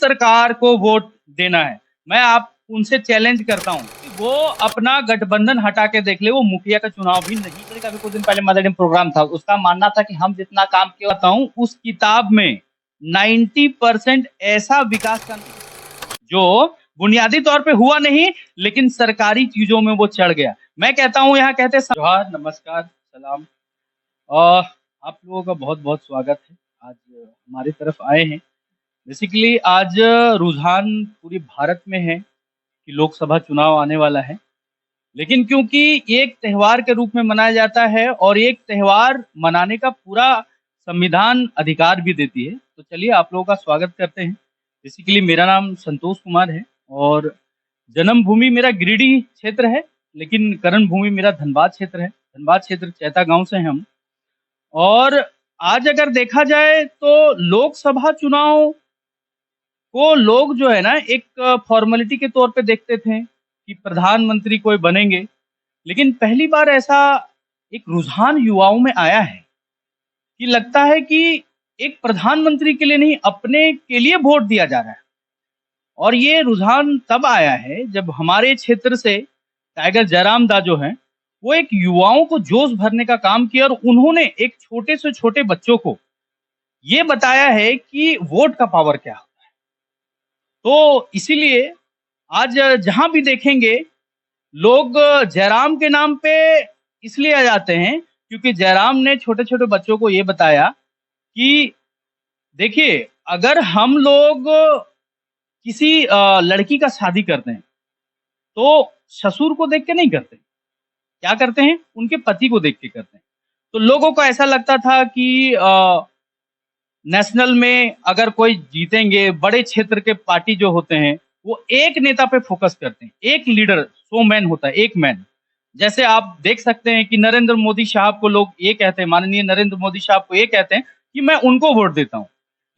सरकार को वोट देना है। मैं आप उनसे चैलेंज करता हूँ कि वो अपना गठबंधन हटा के देख ले, वो मुखिया का चुनाव भी नहीं कभी कुछ दिन पहले मदरडीम प्रोग्राम था, उसका मानना था कि हम जितना काम किया हूँ उस किताब में 90% ऐसा विकास का जो बुनियादी तौर पे हुआ नहीं, लेकिन सरकारी चीजों में वो चढ़ गया। मैं कहता हूँ यहाँ कहते जोहार, नमस्कार, सलाम और आप लोगों का बहुत बहुत स्वागत है। आज हमारी तरफ आए हैं। बेसिकली आज रुझान पूरी भारत में है कि लोकसभा चुनाव आने वाला है, लेकिन क्योंकि एक त्योहार के रूप में मनाया जाता है और एक त्योहार मनाने का पूरा संविधान अधिकार भी देती है, तो चलिए आप लोगों का स्वागत करते हैं। बेसिकली मेरा नाम संतोष कुमार है और जन्मभूमि मेरा गिरिडीह क्षेत्र है, लेकिन कर्म भूमि मेरा धनबाद क्षेत्र है। धनबाद क्षेत्र चैता गांव से हैं हम। और आज अगर देखा जाए तो लोकसभा चुनाव को लोग जो है ना एक फॉर्मेलिटी के तौर पे देखते थे कि प्रधानमंत्री कोई बनेंगे, लेकिन पहली बार ऐसा एक रुझान युवाओं में आया है कि लगता है कि एक प्रधानमंत्री के लिए नहीं, अपने के लिए वोट दिया जा रहा है। और ये रुझान तब आया है जब हमारे क्षेत्र से टाइगर जयराम दा जो हैं वो एक युवाओं को जोश भरने का काम किया और उन्होंने एक छोटे से छोटे बच्चों को ये बताया है कि वोट का पावर क्या होता है। तो इसीलिए आज जहां भी देखेंगे लोग जयराम के नाम पे इसलिए आ जाते हैं क्योंकि जयराम ने छोटे छोटे बच्चों को ये बताया कि देखिए, अगर हम लोग किसी लड़की का शादी करते हैं तो ससुर को देख के नहीं करते, क्या करते हैं, उनके पति को देख के करते हैं। तो लोगों को ऐसा लगता था कि नेशनल में अगर कोई जीतेंगे, बड़े क्षेत्र के पार्टी जो होते हैं वो एक नेता पे फोकस करते हैं, एक लीडर, सो मैन होता है, एक मैन। जैसे आप देख सकते हैं कि नरेंद्र मोदी साहब को लोग ये कहते हैं, माननीय नरेंद्र मोदी साहब को ये कहते हैं कि मैं उनको वोट देता हूं,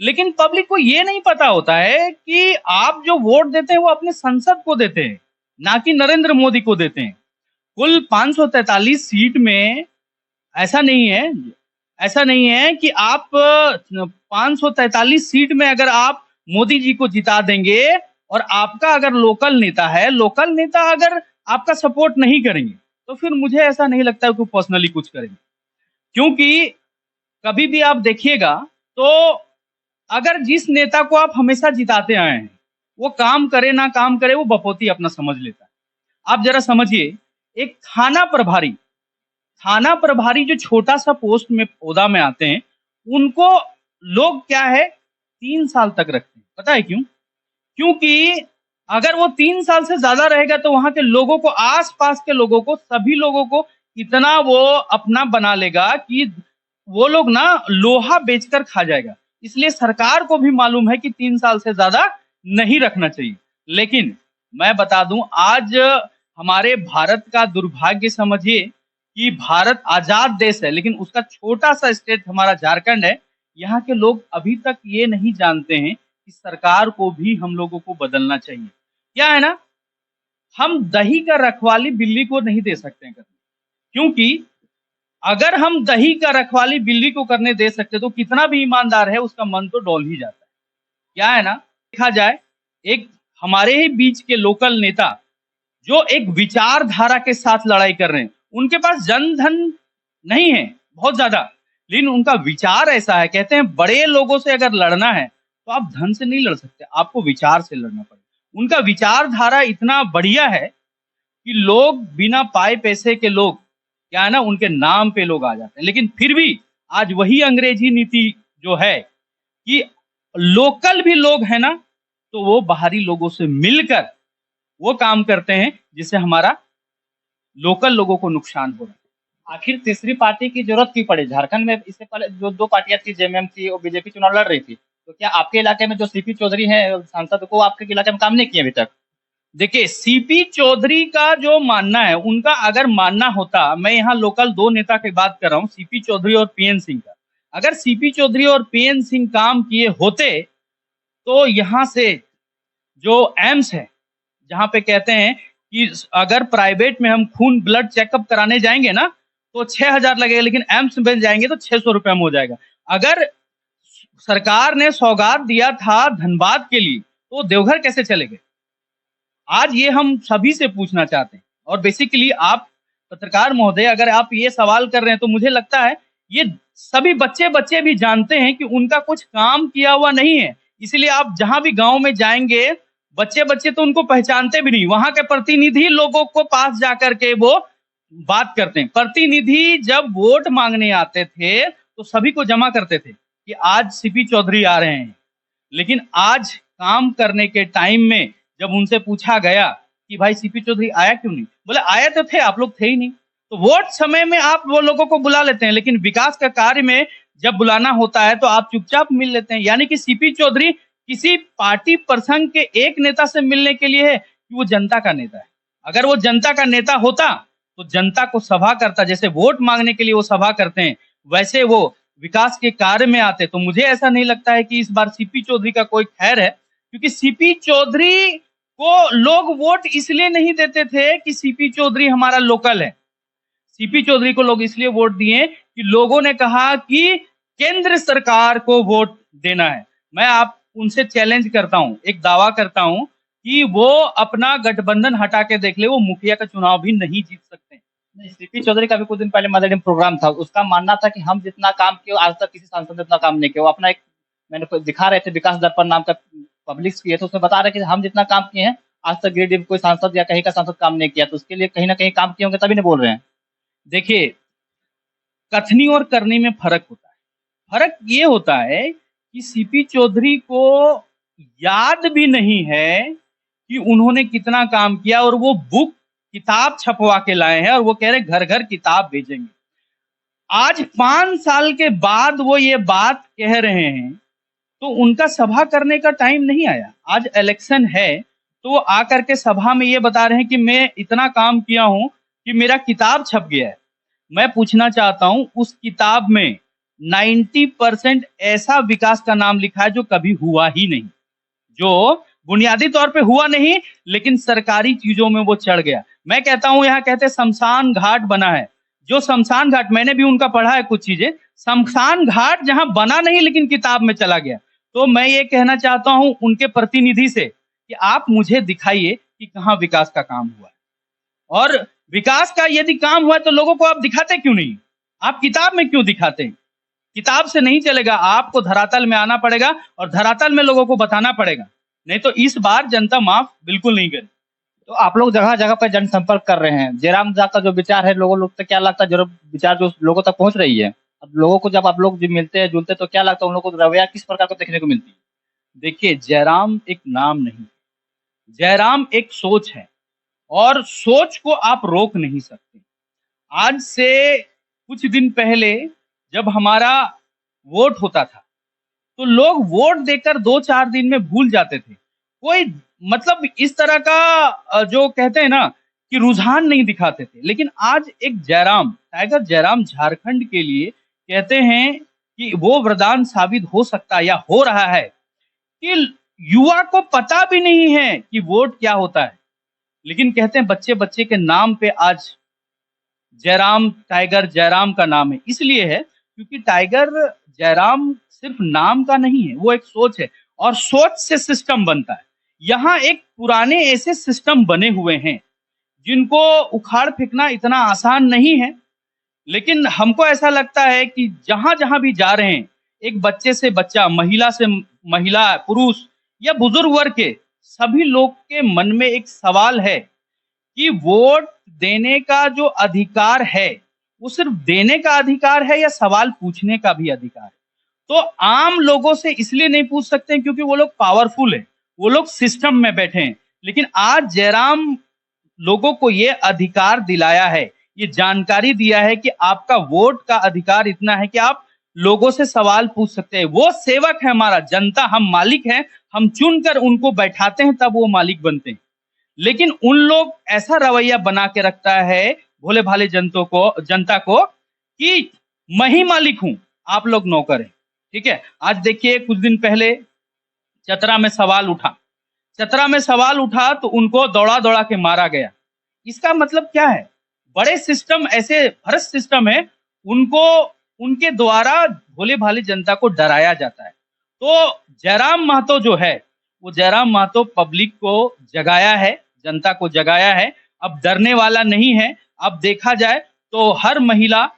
लेकिन पब्लिक को ये नहीं पता होता है कि आप जो वोट देते हैं वो अपने संसद को देते हैं, ना कि नरेंद्र मोदी को देते हैं। कुल 543 सीट में ऐसा नहीं है कि आप 543 सीट में अगर आप मोदी जी को जिता देंगे और आपका अगर लोकल नेता है, लोकल नेता अगर आपका सपोर्ट नहीं करेंगे तो फिर मुझे ऐसा नहीं लगता है कि पर्सनली कुछ करेंगे। क्योंकि कभी भी आप देखिएगा तो अगर जिस नेता को आप हमेशा जिताते आए हैं वो काम करे ना काम करे वो बपौती अपना समझ लेता है। आप जरा समझिए, एक थाना प्रभारी जो छोटा सा पोस्ट में पौधा में आते हैं उनको लोग क्या है 3 साल तक रखते हैं। पता है क्यों? क्योंकि अगर वो 3 साल से ज्यादा रहेगा तो वहां के लोगों को, आसपास के लोगों को, सभी लोगों को इतना वो अपना बना लेगा कि वो लोग ना लोहा बेचकर खा जाएगा। इसलिए सरकार को भी मालूम है कि 3 साल से ज्यादा नहीं रखना चाहिए। लेकिन मैं बता दूं, आज हमारे भारत का दुर्भाग्य समझिए कि भारत आजाद देश है, लेकिन उसका छोटा सा स्टेट हमारा झारखंड है। यहाँ के लोग अभी तक ये नहीं जानते हैं कि सरकार को भी हम लोगों को बदलना चाहिए। क्या है ना, हम दही का रखवाली बिल्ली को नहीं दे सकते हैं करने, क्योंकि अगर हम दही का रखवाली बिल्ली को करने दे सकते तो कितना भी ईमानदार है उसका मन तो डोल ही जाता है। क्या है ना, देखा जाए एक हमारे ही बीच के लोकल नेता जो एक विचारधारा के साथ लड़ाई कर रहे हैं, उनके पास जनधन नहीं है बहुत ज्यादा, लेकिन उनका विचार ऐसा है, कहते हैं बड़े लोगों से अगर लड़ना है तो आप धन से नहीं लड़ सकते, आपको विचार से लड़ना पड़ेगा। उनका विचारधारा इतना बढ़िया है कि लोग बिना पाए पैसे के लोग क्या है ना, उनके नाम पे लोग आ जाते हैं। लेकिन फिर भी आज वही अंग्रेजी नीति जो है कि लोकल भी लोग है ना तो वो बाहरी लोगों से मिलकर वो काम करते हैं जिससे हमारा लोकल लोगों को नुकसान हो रहा है। आखिर तीसरी पार्टी की जरूरत क्यों पड़ी? झारखंड में इससे पहले जो 2 पार्टियां थी, जेएमएम और बीजेपी चुनाव लड़ रही थी, तो क्या आपके इलाके में जो सीपी चौधरी हैं सांसद, को आपके इलाके में काम नहीं किए अभी तक? देखिए, सीपी चौधरी का जो मानना है, उनका अगर मानना होता, मैं यहाँ लोकल 2 नेता की बात कर रहा हूँ, सीपी चौधरी और पीएन सिंह का। अगर सीपी चौधरी और पीएन सिंह काम किए होते तो यहाँ से जो एम्स है, जहाँ पे कहते हैं कि अगर प्राइवेट में हम खून ब्लड चेकअप कराने जाएंगे ना तो 6,000 लगेगा, लेकिन एम्स में जाएंगे तो 600 रुपए में हो जाएगा। अगर सरकार ने सौगात दिया था धनबाद के लिए तो देवघर कैसे चले गए? आज ये हम सभी से पूछना चाहते हैं। और बेसिकली आप पत्रकार महोदय, अगर आप ये सवाल कर रहे हैं तो मुझे लगता है ये सभी बच्चे भी जानते हैं कि उनका कुछ काम किया हुआ नहीं है। इसलिए आप जहां भी गांव में जाएंगे, बच्चे तो उनको पहचानते भी नहीं। वहां के प्रतिनिधि लोगों को पास जाकर के वो बात करते हैं। प्रतिनिधि जब वोट मांगने आते थे तो सभी को जमा करते थे कि आज सीपी चौधरी आ रहे हैं। लेकिन आज काम करने के टाइम में जब उनसे पूछा गया कि भाई सीपी चौधरी आया क्यों नहीं, बोले आए तो थे, आप लोग थे ही नहीं। तो वोट समय में आप वो लोगों को बुला लेते हैं, लेकिन विकास का कार्य में जब बुलाना होता है तो आप चुपचाप मिल लेते हैं। यानी कि सीपी चौधरी किसी पार्टी प्रसंग के एक नेता से मिलने के लिए है कि वो जनता का नेता है। अगर वो जनता का नेता होता तो जनता को सभा करता, जैसे वोट मांगने के लिए वो सभा करते हैं वैसे वो विकास के कार्य में आते। तो मुझे ऐसा नहीं लगता है कि इस बार सीपी चौधरी का कोई खैर है, क्योंकि सीपी चौधरी को लोग वोट इसलिए नहीं देते थे कि सीपी चौधरी हमारा लोकल है। सीपी चौधरी को लोग इसलिए वोट दिए कि लोगों ने कहा कि केंद्र सरकार को वोट देना है। मैं आप उनसे चैलेंज करता हूं, एक दावा करता हूं कि वो अपना गठबंधन हटा के देख ले, वो मुखिया का चुनाव भी नहीं जीत सकते। नहीं, सीपी चौधरी का भी कुछ दिन पहले मदर प्रोग्राम था, उसका मानना था कि हम जितना काम किए आज तक किसी सांसद ने उतना काम नहीं किया। वो अपना एक मैंने दिखा रहे थे, विकास दर्पण नाम का पब्लिश किए थे, उसमें बता रहे कि हम जितना काम किए हैं आज तक गिरिडीह कोई सांसद या कहीं का सांसद काम नहीं किया। तो उसके लिए कहीं ना कहीं काम किए होंगे तभी नहीं बोल रहे हैं। देखिए, कथनी और करनी में फर्क होता है। फर्क ये होता है कि सीपी चौधरी को याद भी नहीं है कि उन्होंने कितना काम किया, और वो बुक किताब छपवा के लाए हैं और वो कह रहे घर घर किताब भेजेंगे। आज 5 साल के बाद वो ये बात कह रहे हैं तो उनका सभा करने का टाइम नहीं आया। आज इलेक्शन है तो वो आकर के सभा में ये बता रहे हैं कि मैं इतना काम किया हूं कि मेरा किताब छप गया है। मैं पूछना चाहता हूं, उस किताब में 90% ऐसा विकास का नाम लिखा है जो कभी हुआ ही नहीं, जो बुनियादी तौर पे हुआ नहीं लेकिन सरकारी चीजों में वो चढ़ गया। मैं कहता हूं, यहाँ कहते शमशान घाट बना है, जो शमशान घाट, मैंने भी उनका पढ़ा है कुछ चीजें, शमशान घाट जहां बना नहीं लेकिन किताब में चला गया। तो मैं ये कहना चाहता हूं उनके प्रतिनिधि से कि आप मुझे दिखाइए कि कहां विकास का काम हुआ है, और विकास का यदि काम हुआ है तो लोगों को आप दिखाते क्यों नहीं? आप किताब में क्यों दिखाते हैं? किताब से नहीं चलेगा, आपको धरातल में आना पड़ेगा और धरातल में लोगों को बताना पड़ेगा, नहीं तो इस बार जनता माफ बिल्कुल नहीं करे। तो आप लोग जगह जगह पर जनसंपर्क कर रहे हैं, जयराम जी का जो विचार है लोगों लोग तक क्या लगता है, जो विचार जो लोगों तक पहुंच रही है? अब लोगों को जब आप लोग जो मिलते हैं जुलते हैं तो क्या लगता है उन लोगों को रवैया किस प्रकार को देखने को मिलती है? देखिए, जयराम एक नाम नहीं, जयराम एक सोच है, और सोच को आप रोक नहीं सकते। आज से कुछ दिन पहले जब हमारा वोट होता था तो लोग वोट देकर 2-4 दिन में भूल जाते थे। कोई मतलब इस तरह का जो कहते हैं ना कि रुझान नहीं दिखाते थे। लेकिन आज एक जयराम, टाइगर जयराम झारखंड के लिए कहते हैं कि वो वरदान साबित हो सकता है या हो रहा है कि युवा को पता भी नहीं है कि वोट क्या होता है, लेकिन कहते हैं बच्चे बच्चे के नाम पे आज जयराम, टाइगर जयराम का नाम है। इसलिए है क्योंकि टाइगर जयराम सिर्फ नाम का नहीं है, वो एक सोच है, और सोच से सिस्टम बनता है। यहाँ एक पुराने ऐसे सिस्टम बने हुए हैं जिनको उखाड़ फेंकना इतना आसान नहीं है, लेकिन हमको ऐसा लगता है कि जहां जहां भी जा रहे हैं, एक बच्चे से बच्चा, महिला से महिला, पुरुष या बुजुर्ग वर्ग के सभी लोग के मन में एक सवाल है कि वोट देने का जो अधिकार है वो सिर्फ देने का अधिकार है या सवाल पूछने का भी अधिकार है। तो आम लोगों से इसलिए नहीं पूछ सकते क्योंकि वो लोग पावरफुल है, वो लोग सिस्टम में बैठे हैं। लेकिन आज जयराम लोगों को ये अधिकार दिलाया है, ये जानकारी दिया है कि आपका वोट का अधिकार इतना है कि आप लोगों से सवाल पूछ सकते हैं। वो सेवक है हमारा, जनता, हम मालिक हैं, हम चुनकर उनको बैठाते हैं तब वो मालिक बनते हैं। लेकिन उन लोग ऐसा रवैया बना के रखता है भोले भाले जनता को कि मैं ही मालिक हूं, आप लोग नौकर हैं। ठीक है, आज देखिए कुछ दिन पहले चतरा में सवाल उठा, चतरा में सवाल उठा तो उनको दौड़ा दौड़ा के मारा गया। इसका मतलब क्या है? बड़े सिस्टम, ऐसे भ्रष्ट सिस्टम है, उनको उनके द्वारा भोले भाले जनता को डराया जाता है। तो जयराम महतो जो है वो जयराम महतो पब्लिक को जगाया है, जनता को जगाया है। अब डरने वाला नहीं है। अब देखा जाए तो हर महिला,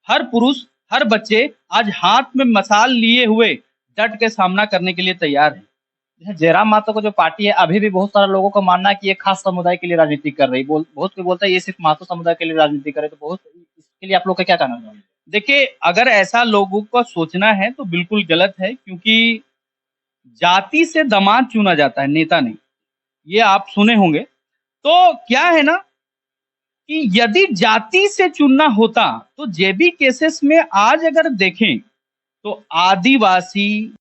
हर पुरुष, हर बच्चे आज हाथ में मशाल लिए हुए डट के सामना करने के लिए तैयार है। जयराम महतो को जो पार्टी है, अभी भी बहुत सारे लोगों का मानना है कि ये खास समुदाय के लिए राजनीति कर रही है। बहुत कोई बोलता है ये सिर्फ महतो समुदाय के लिए राजनीति कर रहे, तो बहुत इसके लिए आप लोग का क्या कहना है? देखिए, अगर ऐसा लोगों को सोचना है तो बिल्कुल गलत है, क्योंकि जाति से दामाद चुना जाता है, नेता नहीं। ये आप सुने होंगे। तो क्या है ना कि यदि जाति से चुनना होता तो जेबी केसेस में आज अगर देखें तो आदिवासी,